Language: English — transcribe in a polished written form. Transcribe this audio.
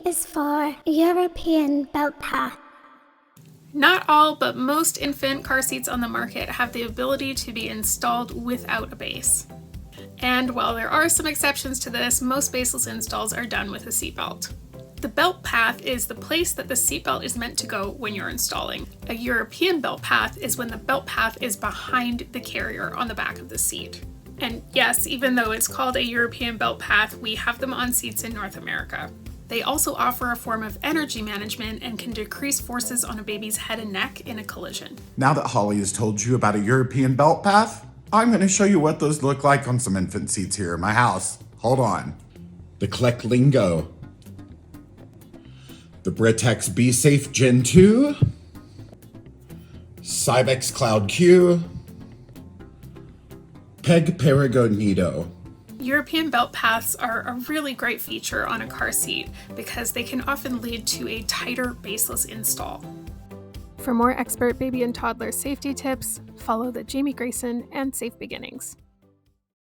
is for European belt path. Not all, but most infant car seats on the market have the ability to be installed without a base. And while there are some exceptions to this, most baseless installs are done with a seatbelt. The belt path is the place that the seatbelt is meant to go when you're installing. A European belt path is when the belt path is behind the carrier on the back of the seat. And yes, even though it's called a European belt path, we have them on seats in North America. They also offer a form of energy management and can decrease forces on a baby's head and neck in a collision. Now that Holly has told you about a European belt path, I'm going to show you what those look like on some infant seats here in my house. Hold on. The Kleck Lingo. The Britex Be Safe Gen 2. Cybex Cloud Q. Peg Paragonito. European belt paths are a really great feature on a car seat because they can often lead to a tighter baseless install. For more expert baby and toddler safety tips, follow the Jamie Grayson and Safe Beginnings.